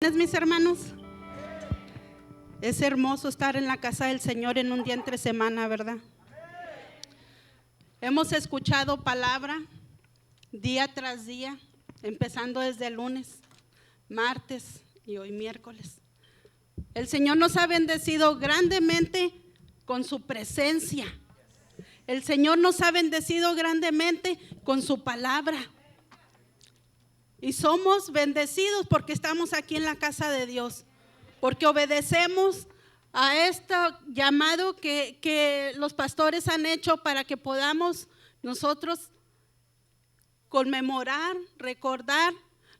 Mis hermanos, es hermoso estar en la casa del Señor en un día entre semana, ¿verdad? Hemos escuchado palabra día tras día, empezando desde el lunes, martes y hoy miércoles. El Señor nos ha bendecido grandemente con su presencia. El Señor nos ha bendecido grandemente con su palabra. Y somos bendecidos porque estamos aquí en la casa de Dios, porque obedecemos a este llamado que los pastores han hecho para que podamos nosotros conmemorar, recordar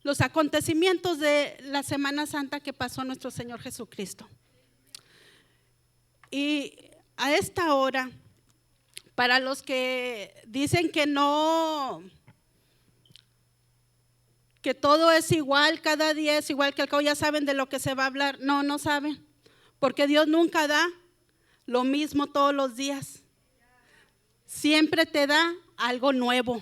los acontecimientos de la Semana Santa que pasó nuestro Señor Jesucristo. Y a esta hora, para los que dicen que no, que todo es igual, cada día es igual, que al cabo ya saben de lo que se va a hablar. No, no saben, porque Dios nunca da lo mismo todos los días. Siempre te da algo nuevo.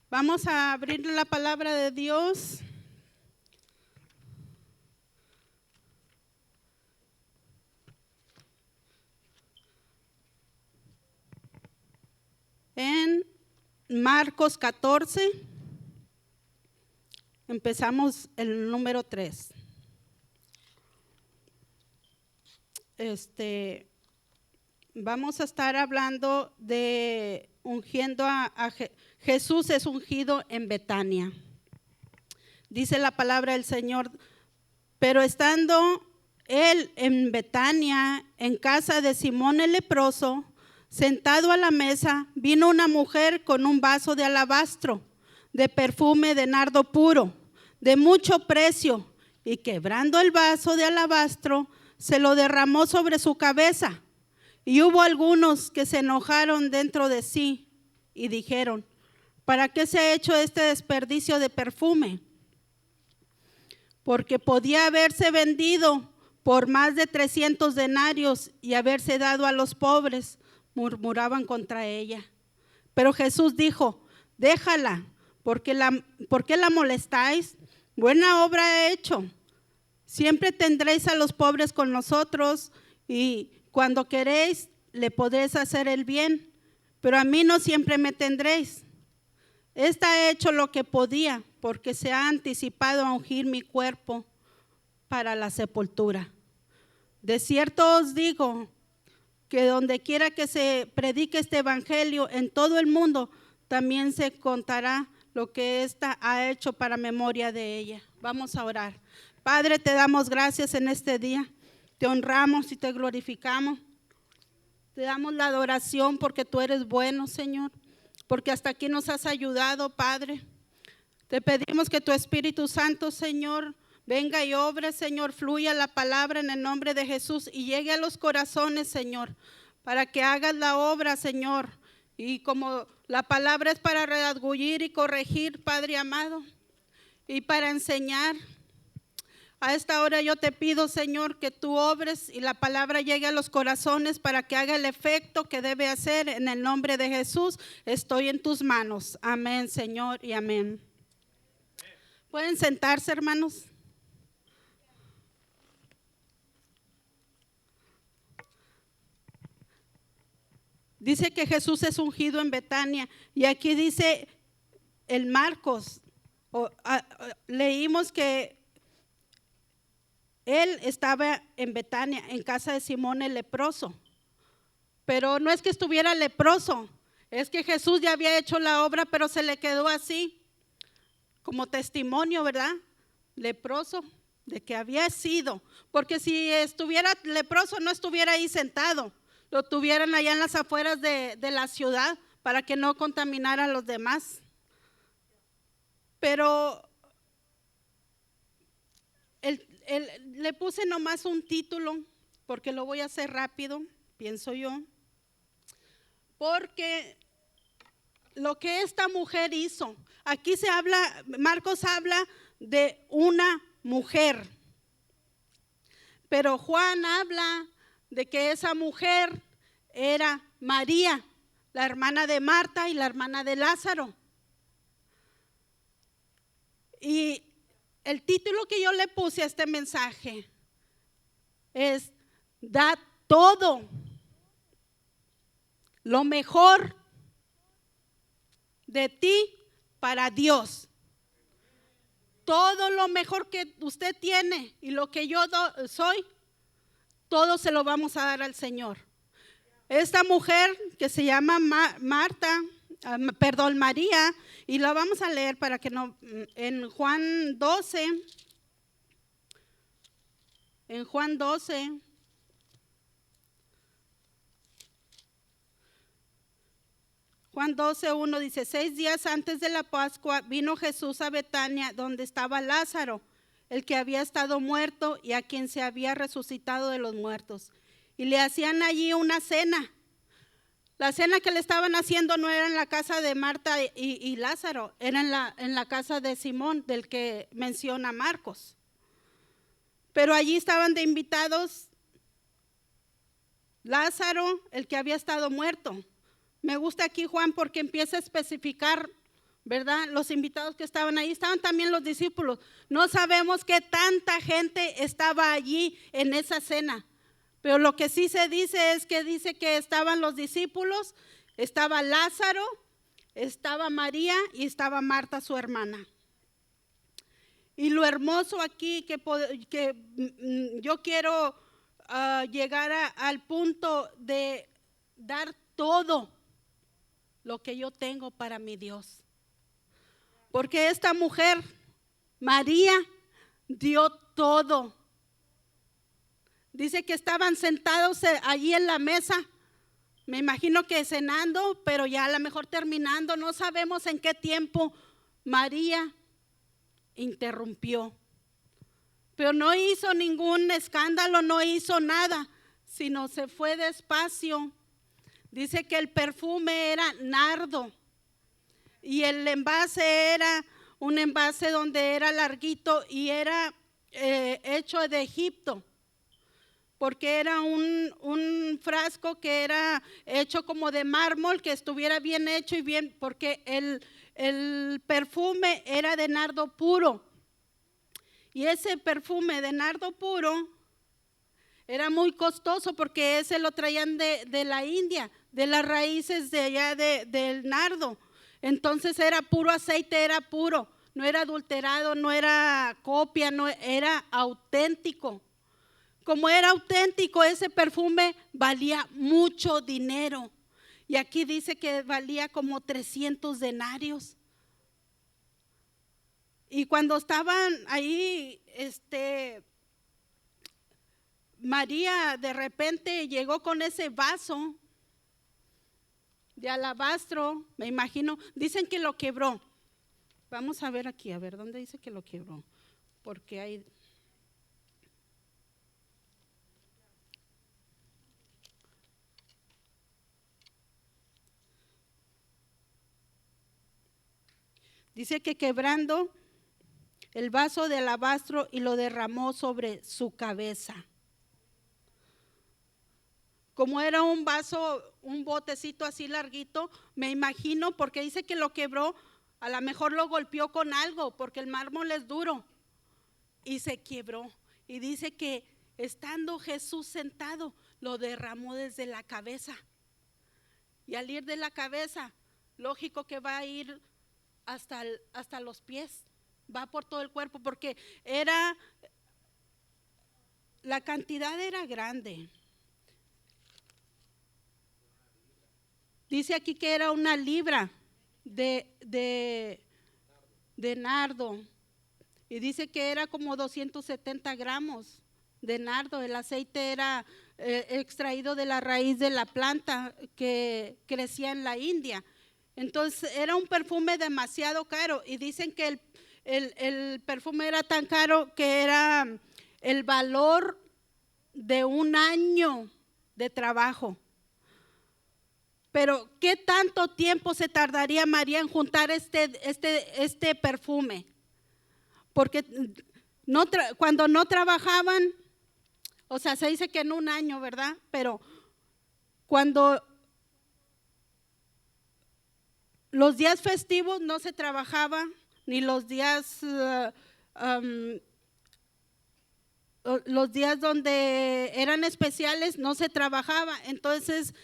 Vamos a abrir la palabra de Dios. En Marcos 14, empezamos el número 3. Vamos a estar hablando de ungiendo a Jesús es ungido en Betania. Dice la palabra del Señor: pero estando él en Betania, en casa de Simón el leproso, sentado a la mesa, vino una mujer con un vaso de alabastro, de perfume de nardo puro, de mucho precio, y quebrando el vaso de alabastro, se lo derramó sobre su cabeza. Y hubo algunos que se enojaron dentro de sí y dijeron: ¿para qué se ha hecho este desperdicio de perfume? Porque podía haberse vendido por más de 300 denarios y haberse dado a los pobres. Murmuraban contra ella. Pero Jesús dijo: déjala, ¿por qué la molestáis? Buena obra ha hecho. Siempre tendréis a los pobres con nosotros, y cuando queréis le podréis hacer el bien, pero a mí no siempre me tendréis. Esta ha hecho lo que podía, porque se ha anticipado a ungir mi cuerpo para la sepultura. De cierto os digo que donde quiera que se predique este evangelio en todo el mundo, también se contará lo que ésta ha hecho para memoria de ella. Vamos a orar. Padre, te damos gracias en este día. Te honramos y te glorificamos. Te damos la adoración porque tú eres bueno, Señor, porque hasta aquí nos has ayudado, Padre. Te pedimos que tu Espíritu Santo, Señor, venga y obre, Señor, fluya la palabra en el nombre de Jesús y llegue a los corazones, Señor, para que hagas la obra, Señor. Y como la palabra es para redarguir y corregir, Padre amado, y para enseñar, a esta hora yo te pido, Señor, que tú obres y la palabra llegue a los corazones para que haga el efecto que debe hacer. En el nombre de Jesús, estoy en tus manos. Amén, Señor, y amén. ¿Pueden sentarse, hermanos? Dice que Jesús es ungido en Betania, y aquí dice el Marcos, leímos que él estaba en Betania, en casa de Simón el leproso, pero no es que estuviera leproso, es que Jesús ya había hecho la obra, pero se le quedó así, como testimonio, ¿verdad? Leproso, de que había sido, porque si estuviera leproso no estuviera ahí sentado, lo tuvieran allá en las afueras de la ciudad para que no contaminara a los demás. Pero le puse nomás un título, porque lo voy a hacer rápido, pienso yo, porque lo que esta mujer hizo, aquí se habla, Marcos habla de una mujer, pero Juan habla de que esa mujer era María, la hermana de Marta y la hermana de Lázaro. Y el título que yo le puse a este mensaje es: da todo lo mejor de ti para Dios. Todo lo mejor que usted tiene y lo que yo soy, todo se lo vamos a dar al Señor. Esta mujer que se llama María, y la vamos a leer para que no, en Juan 12, Juan 12:1 dice: 6 días antes de la Pascua vino Jesús a Betania, donde estaba Lázaro, el que había estado muerto y a quien se había resucitado de los muertos. Y le hacían allí una cena. La cena que le estaban haciendo no era en la casa de Marta y Lázaro, era en la casa de Simón, del que menciona Marcos. Pero allí estaban de invitados Lázaro, el que había estado muerto. Me gusta aquí Juan porque empieza a especificar, ¿verdad? Los invitados que estaban ahí, estaban también los discípulos. No sabemos qué tanta gente estaba allí en esa cena, pero lo que sí se dice es que dice que estaban los discípulos, estaba Lázaro, estaba María y estaba Marta, su hermana. Y lo hermoso aquí que yo quiero llegar al punto de dar todo lo que yo tengo para mi Dios. Porque esta mujer, María, dio todo. Dice que estaban sentados allí en la mesa, me imagino que cenando, pero ya a lo mejor terminando, no sabemos en qué tiempo María interrumpió. Pero no hizo ningún escándalo, no hizo nada, sino se fue despacio. Dice que el perfume era nardo y el envase era un envase donde era larguito y era hecho de Egipto, porque era un frasco que era hecho como de mármol, que estuviera bien hecho y bien, porque el perfume era de nardo puro. Y ese perfume de nardo puro era muy costoso porque ese lo traían de la India, de las raíces de allá del nardo. Entonces era puro aceite, era puro, no era adulterado, no era copia, no era auténtico. Como era auténtico, ese perfume valía mucho dinero. Y aquí dice que valía como 300 denarios. Y cuando estaban ahí, María de repente llegó con ese vaso de alabastro, me imagino, dicen que lo quebró. Vamos a ver aquí, a ver, ¿dónde dice que lo quebró? Porque hay... Dice que quebrando el vaso de alabastro y lo derramó sobre su cabeza. Como era un vaso, un botecito así larguito, me imagino, porque dice que lo quebró, a lo mejor lo golpeó con algo, porque el mármol es duro, y se quebró. Y dice que estando Jesús sentado, lo derramó desde la cabeza. Y al ir de la cabeza, lógico que va a ir hasta los pies, va por todo el cuerpo, porque la cantidad era grande. Dice aquí que era una libra de nardo, y dice que era como 270 gramos de nardo. El aceite era extraído de la raíz de la planta que crecía en la India. Entonces era un perfume demasiado caro, y dicen que el perfume era tan caro que era el valor de un año de trabajo. Pero ¿qué tanto tiempo se tardaría María en juntar este perfume? Porque cuando no trabajaban, o sea, se dice que en un año, ¿verdad? Pero cuando los días festivos no se trabajaba, ni los días donde eran especiales no se trabajaba. Entonces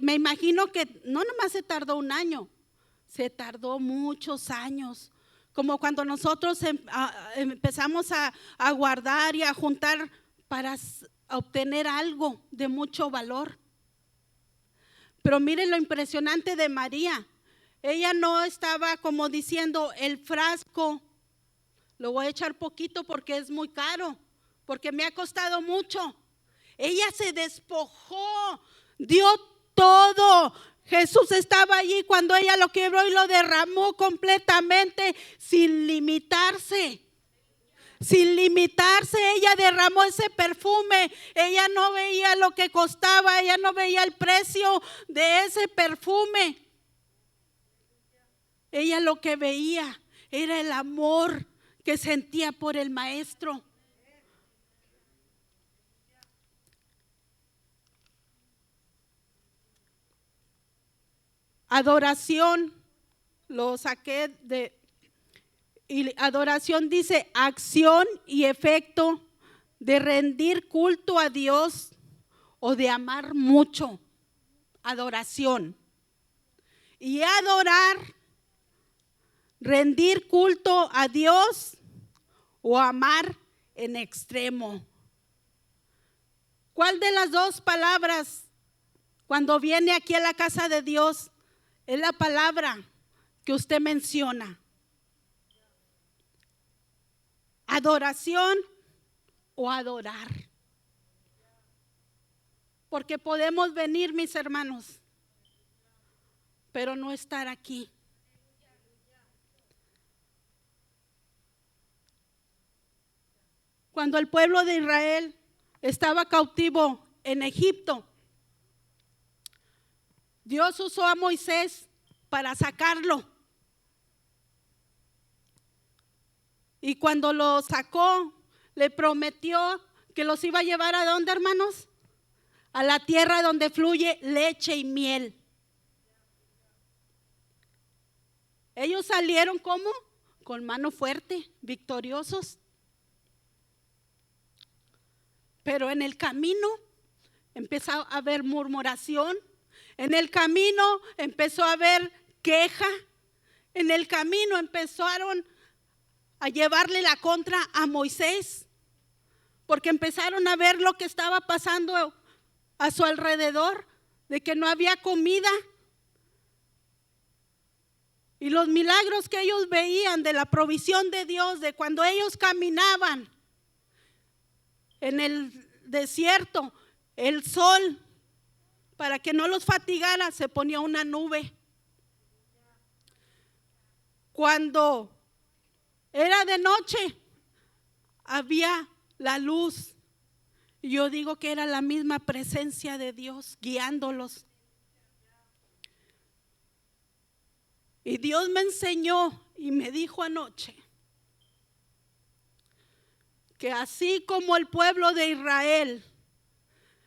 me imagino que no nomás se tardó un año, se tardó muchos años, como cuando nosotros empezamos a guardar y a juntar para obtener algo de mucho valor. Pero miren lo impresionante de María. Ella no estaba como diciendo, el frasco lo voy a echar poquito porque es muy caro, porque me ha costado mucho. Ella se despojó, dio todo. Jesús estaba allí cuando ella lo quebró y lo derramó completamente, sin limitarse. Sin limitarse, ella derramó ese perfume. Ella no veía lo que costaba, ella no veía el precio de ese perfume. Ella lo que veía era el amor que sentía por el maestro. Adoración, lo saqué de, y adoración dice acción y efecto de rendir culto a Dios o de amar mucho. Adoración. Y adorar, rendir culto a Dios o amar en extremo. ¿Cuál de las dos palabras cuando viene aquí a la casa de Dios es la palabra que usted menciona? Adoración o adorar. Porque podemos venir, mis hermanos, pero no estar aquí. Cuando el pueblo de Israel estaba cautivo en Egipto, Dios usó a Moisés para sacarlo. Y cuando lo sacó, le prometió que los iba a llevar ¿a dónde, hermanos? A la tierra donde fluye leche y miel. Ellos salieron ¿cómo? Con mano fuerte, victoriosos. Pero en el camino empezó a haber murmuración. En el camino empezó a haber queja. En el camino empezaron a llevarle la contra a Moisés, porque empezaron a ver lo que estaba pasando a su alrededor, de que no había comida. Y los milagros que ellos veían de la provisión de Dios, de cuando ellos caminaban en el desierto, el sol, para que no los fatigara, se ponía una nube. Cuando era de noche, había la luz. Y yo digo que era la misma presencia de Dios guiándolos. Y Dios me enseñó y me dijo anoche que así como el pueblo de Israel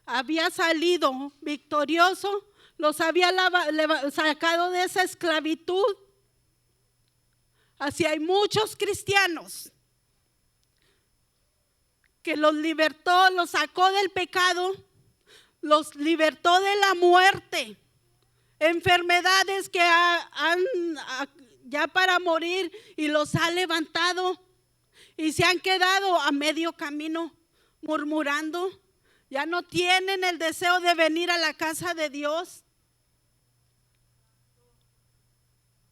había salido victorioso, los había sacado de esa esclavitud, así hay muchos cristianos que los libertó, los sacó del pecado, los libertó de la muerte, enfermedades que han ya para morir, y los ha levantado, y se han quedado a medio camino murmurando. Ya no tienen el deseo de venir a la casa de Dios.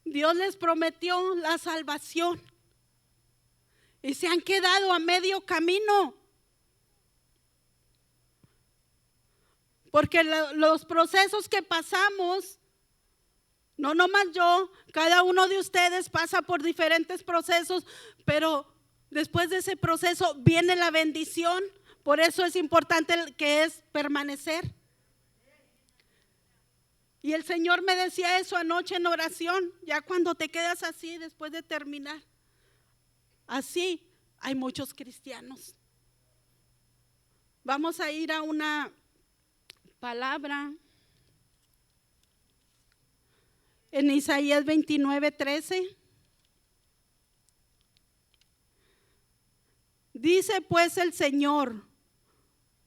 Dios les prometió la salvación y se han quedado a medio camino. Porque los procesos que pasamos, no nomás yo, cada uno de ustedes pasa por diferentes procesos, pero después de ese proceso viene la bendición. Por eso es importante que es permanecer. Y el Señor me decía eso anoche en oración, ya cuando te quedas así después de terminar. Así hay muchos cristianos. Vamos a ir a una palabra en Isaías 29:13. Dice pues el Señor,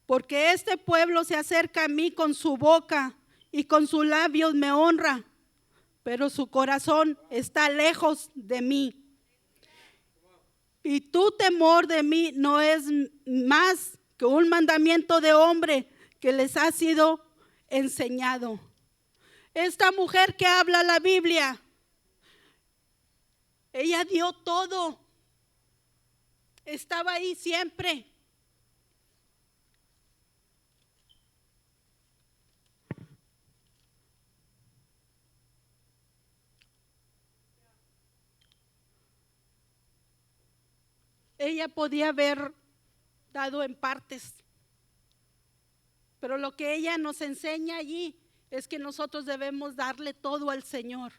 porque este pueblo se acerca a mí con su boca y con sus labios me honra, pero su corazón está lejos de mí. Y tu temor de mí no es más que un mandamiento de hombre que les ha sido enseñado. Esta mujer que habla la Biblia, ella dio todo. Estaba ahí siempre. Ella podía haber dado en partes, pero lo que ella nos enseña allí es que nosotros debemos darle todo al Señor.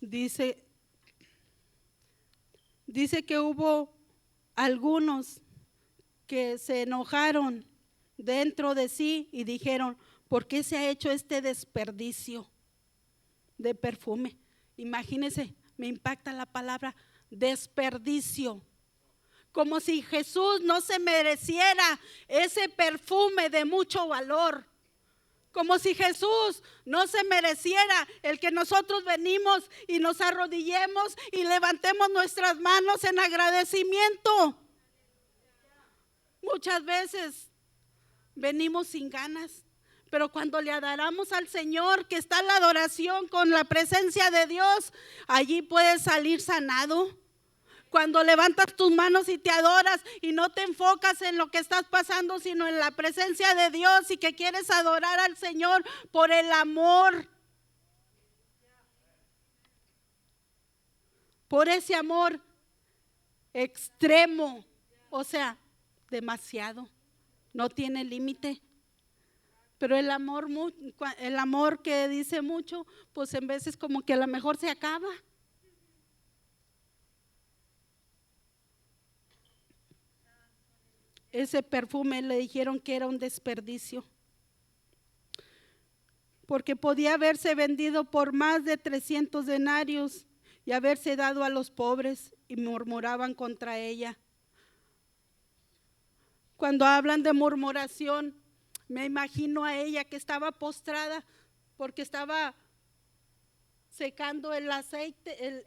Dice que hubo algunos que se enojaron dentro de sí y dijeron, ¿por qué se ha hecho este desperdicio de perfume? Imagínense, me impacta la palabra desperdicio. Como si Jesús no se mereciera ese perfume de mucho valor. Como si Jesús no se mereciera el que nosotros venimos y nos arrodillemos y levantemos nuestras manos en agradecimiento. Muchas veces venimos sin ganas, pero cuando le adoramos al Señor, que está la adoración con la presencia de Dios, allí puedes salir sanado. Cuando levantas tus manos y te adoras y no te enfocas en lo que estás pasando, sino en la presencia de Dios y que quieres adorar al Señor por el amor. Por ese amor extremo, o sea, demasiado, no tiene límite. Pero el amor que dice mucho, pues en veces como que a lo mejor se acaba. Ese perfume le dijeron que era un desperdicio, porque podía haberse vendido por más de 300 denarios y haberse dado a los pobres, y murmuraban contra ella. Cuando hablan de murmuración, me imagino a ella que estaba postrada porque estaba secando el aceite,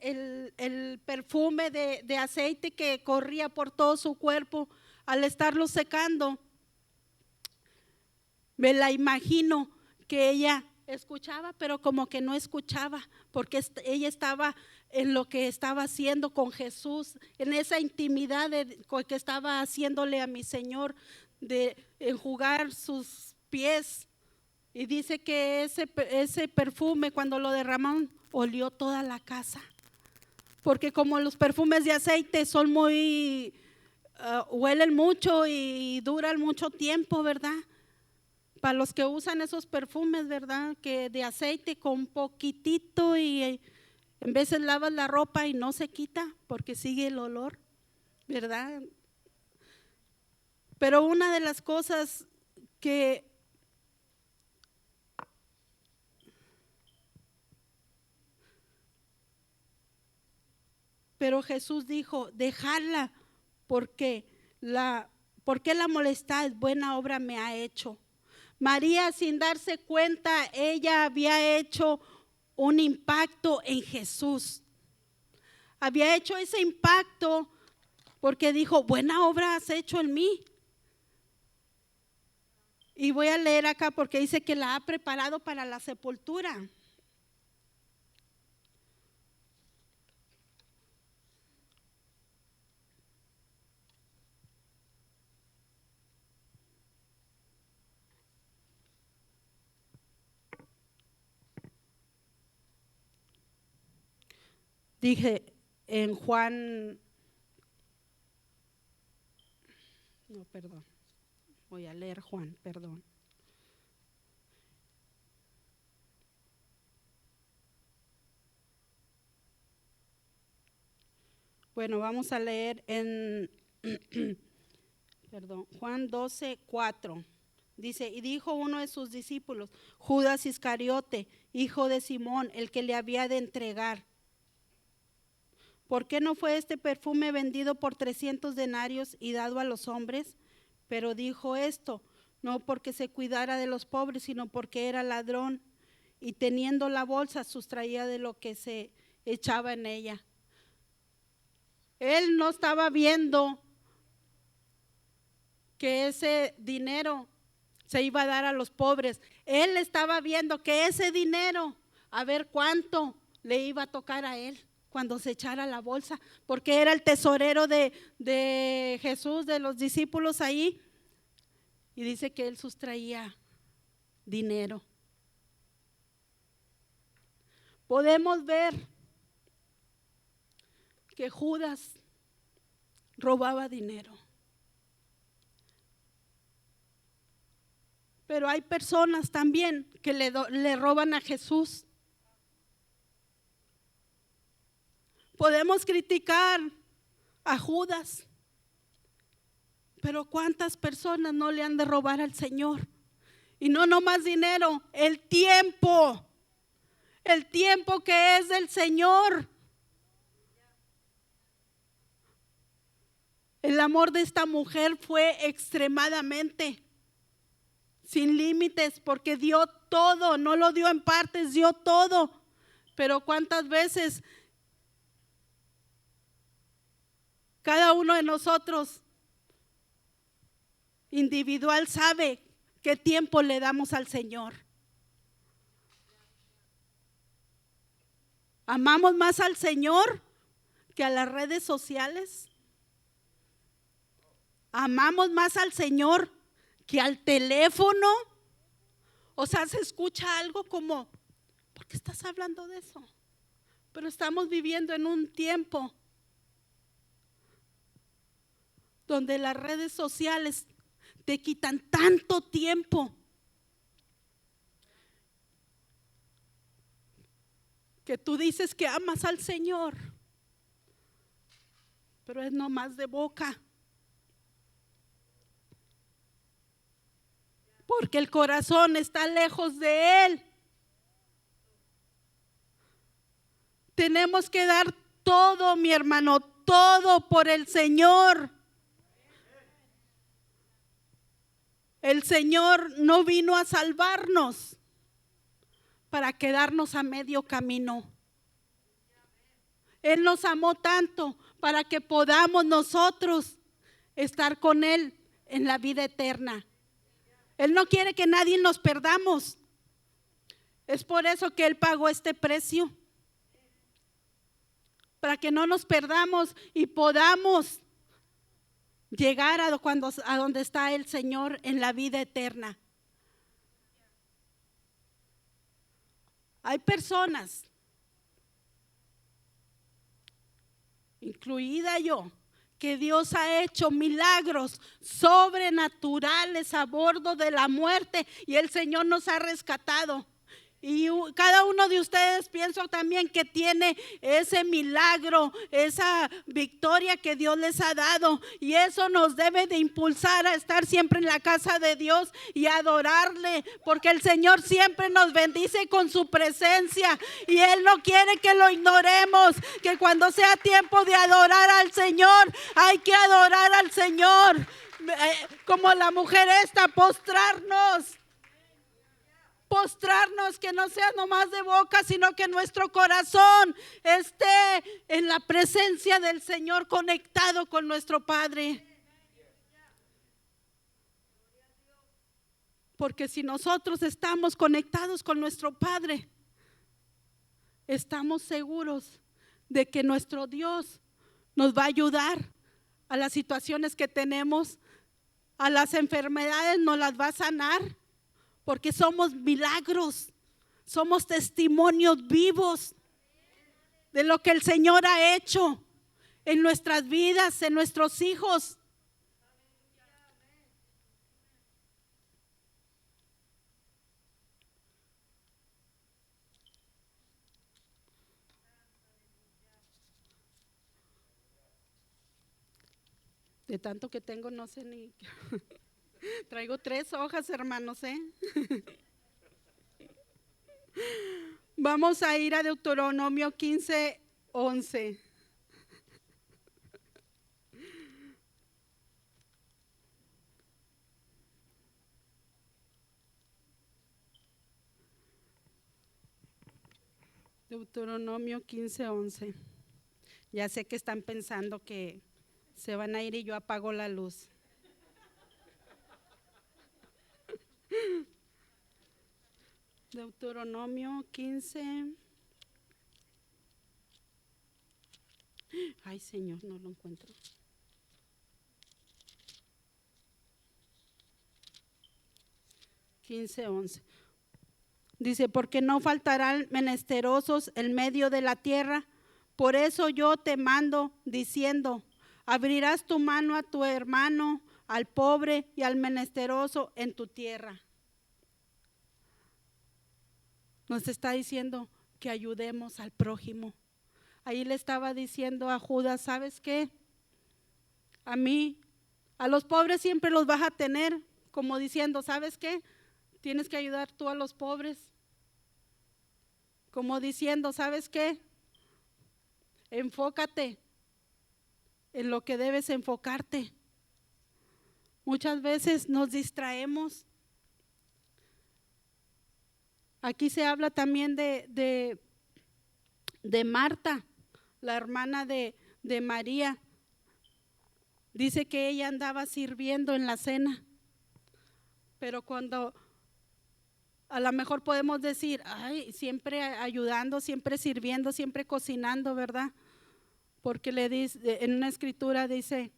el perfume de aceite que corría por todo su cuerpo. Al estarlo secando, me la imagino que ella escuchaba, pero como que no escuchaba, porque ella estaba en lo que estaba haciendo con Jesús, en esa intimidad que estaba haciéndole a mi Señor, de enjugar sus pies. Y dice que ese perfume, cuando lo derramaron, olió toda la casa, porque como los perfumes de aceite son muy huelen mucho y duran mucho tiempo, ¿verdad? Para los que usan esos perfumes, ¿verdad? Que de aceite con poquitito y en veces lavas la ropa y no se quita porque sigue el olor, ¿verdad? Pero una de las cosas que pero Jesús dijo, dejadla, porque la molestáis? Buena obra me ha hecho. María, sin darse cuenta, ella había hecho un impacto en Jesús. Había hecho ese impacto porque dijo, buena obra has hecho en mí. Y voy a leer acá porque dice que la ha preparado para la sepultura. Dije en Juan, no, perdón, voy a leer Juan, perdón. Bueno, vamos a leer en perdón, Juan 12:4. Dice, y dijo uno de sus discípulos, Judas Iscariote, hijo de Simón, el que le había de entregar. ¿Por qué no fue este perfume vendido por 300 denarios y dado a los hombres? Pero dijo esto, no porque se cuidara de los pobres, sino porque era ladrón, y teniendo la bolsa sustraía de lo que se echaba en ella. Él no estaba viendo que ese dinero se iba a dar a los pobres. Él estaba viendo que ese dinero, a ver cuánto le iba a tocar a él cuando se echara la bolsa, porque era el tesorero de Jesús, de los discípulos ahí. Y dice que él sustraía dinero. Podemos ver que Judas robaba dinero. Pero hay personas también que le roban a Jesús. Podemos criticar a Judas, pero ¿cuántas personas no le han de robar al Señor? Y no nomás dinero, el tiempo que es del Señor. El amor de esta mujer fue extremadamente sin límites, porque dio todo, no lo dio en partes, dio todo. Pero ¿cuántas veces cada uno de nosotros individual sabe qué tiempo le damos al Señor? ¿Amamos más al Señor que a las redes sociales? ¿Amamos más al Señor que al teléfono? O sea, se escucha algo como, ¿por qué estás hablando de eso? Pero estamos viviendo en un tiempo donde las redes sociales te quitan tanto tiempo que tú dices que amas al Señor, pero es nomás de boca. Porque el corazón está lejos de Él. Tenemos que dar todo, mi hermano, todo por el Señor. El Señor no vino a salvarnos para quedarnos a medio camino. Él nos amó tanto para que podamos nosotros estar con Él en la vida eterna. Él no quiere que nadie nos perdamos. Es por eso que Él pagó este precio, para que no nos perdamos y podamos llegar a donde está el Señor en la vida eterna. Hay personas, incluida yo, que Dios ha hecho milagros sobrenaturales a bordo de la muerte y el Señor nos ha rescatado. Y cada uno de ustedes pienso también que tiene ese milagro, esa victoria que Dios les ha dado, y eso nos debe de impulsar a estar siempre en la casa de Dios y adorarle, porque el Señor siempre nos bendice con su presencia y Él no quiere que lo ignoremos, que cuando sea tiempo de adorar al Señor, hay que adorar al Señor, como la mujer esta, postrarnos, que no sea nomás de boca, sino que nuestro corazón esté en la presencia del Señor, conectado con nuestro Padre. Porque si nosotros estamos conectados con nuestro Padre, estamos seguros de que nuestro Dios nos va a ayudar a las situaciones que tenemos, a las enfermedades nos las va a sanar. Porque somos milagros, somos testimonios vivos de lo que el Señor ha hecho en nuestras vidas, en nuestros hijos. De tanto que tengo, no sé ni. Traigo 3 hojas, hermanos, ¿eh? Vamos a ir a Deuteronomio 15:11. Deuteronomio 15:11. Ya sé que están pensando que se van a ir y yo apago la luz. Deuteronomio 15. Ay, Señor, no lo encuentro. (15:11) Dice, porque no faltarán menesterosos en medio de la tierra. Por eso yo te mando diciendo, abrirás tu mano a tu hermano, al pobre y al menesteroso en tu tierra. Nos está diciendo que ayudemos al prójimo. Ahí le estaba diciendo a Judas, ¿sabes qué? A mí, a los pobres siempre los vas a tener, como diciendo, ¿sabes qué? Tienes que ayudar tú a los pobres. Como diciendo, ¿sabes qué? Enfócate en lo que debes enfocarte. Muchas veces nos distraemos. Aquí se habla también de Marta, la hermana de María. Dice que ella andaba sirviendo en la cena. Pero cuando a lo mejor podemos decir, ay, siempre ayudando, siempre sirviendo, siempre cocinando, ¿verdad? Porque le dice, en una escritura dice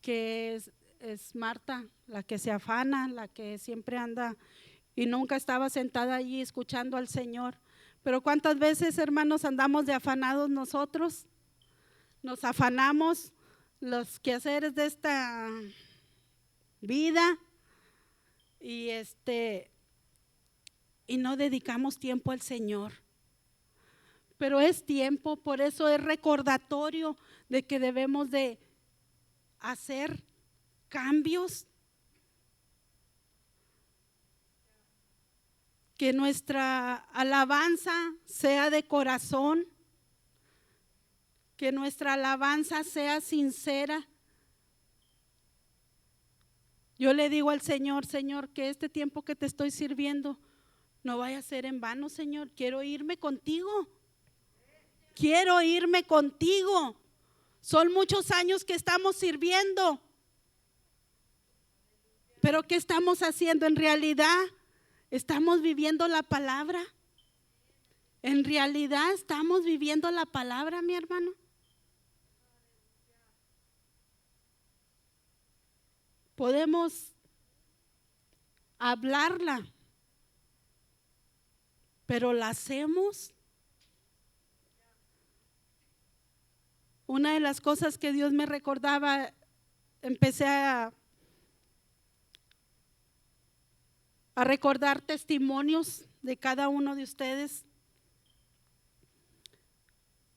que es Marta la que se afana, la que siempre anda y nunca estaba sentada allí escuchando al Señor. Pero ¿cuántas veces, hermanos, andamos de afanados nosotros? Nos afanamos los quehaceres de esta vida y no dedicamos tiempo al Señor. Pero es tiempo, por eso es recordatorio de que debemos de hacer cambios, que nuestra alabanza sea de corazón, que nuestra alabanza sea sincera. Yo le digo al Señor, Señor, que este tiempo que te estoy sirviendo no vaya a ser en vano, Señor. Quiero irme contigo. Quiero irme contigo. Son muchos años que estamos sirviendo. Pero ¿qué estamos haciendo en realidad? ¿Estamos viviendo la palabra? ¿En realidad estamos viviendo la palabra, mi hermano? Podemos hablarla, pero la hacemos. Una de las cosas que Dios me recordaba, empecé a recordar testimonios de cada uno de ustedes.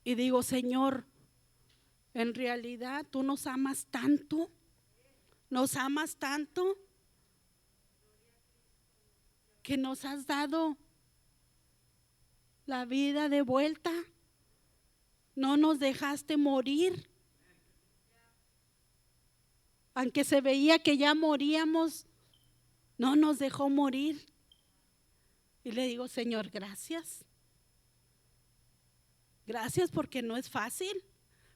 Y digo, Señor, en realidad tú nos amas tanto, que nos has dado la vida de vuelta. No nos dejaste morir. Aunque se veía que ya moríamos, no nos dejó morir. Y le digo, Señor, gracias. Gracias, porque no es fácil.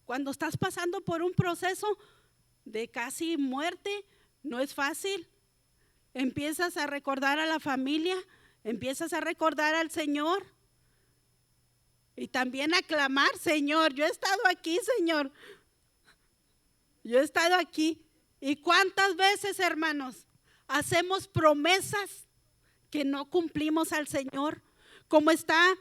Cuando estás pasando por un proceso de casi muerte, no es fácil. Empiezas a recordar a la familia, empiezas a recordar al Señor y también a clamar, Señor, yo he estado aquí, Señor. Yo he estado aquí. ¿Y cuántas veces, hermanos, hacemos promesas que no cumplimos al Señor? Como estoy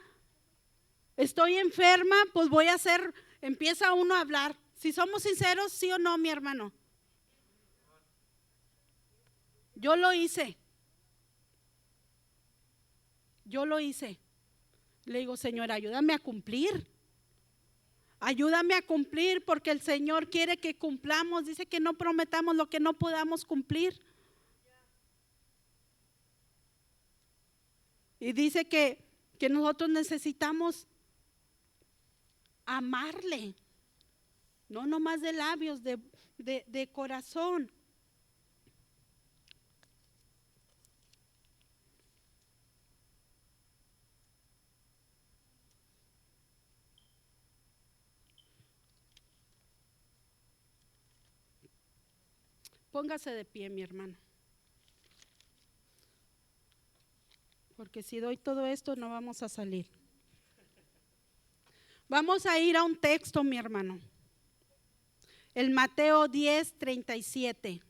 enferma, pues voy a hacer, empieza uno a hablar. Si somos sinceros, sí o no, mi hermano. Yo lo hice. Le digo, Señor, ayúdame a cumplir. Ayúdame a cumplir, porque el Señor quiere que cumplamos. Dice que no prometamos lo que no podamos cumplir. Y dice que nosotros necesitamos amarle, no nomás de labios, de corazón. Póngase de pie, mi hermano. Porque si doy todo esto no vamos a salir. Vamos a ir a un texto, mi hermano. El Mateo 10:37.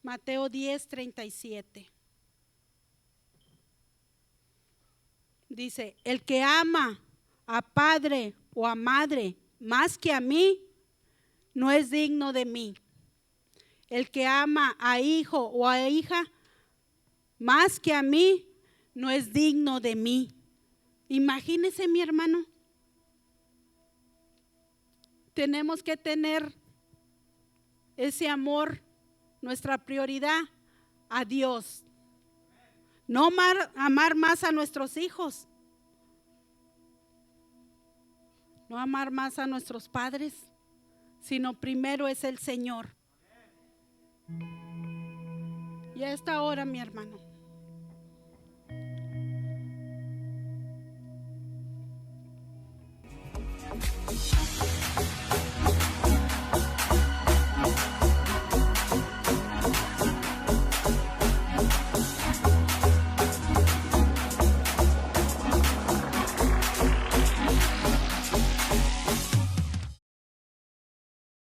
Mateo 10:37. Dice, el que ama a padre o a madre más que a mí, no es digno de mí. El que ama a hijo o a hija más que a mí, no es digno de mí. Imagínese, mi hermano. Tenemos que tener ese amor, nuestra prioridad a Dios. No amar más a nuestros hijos. No amar más a nuestros padres, sino primero es el Señor. Y a esta hora, mi hermano,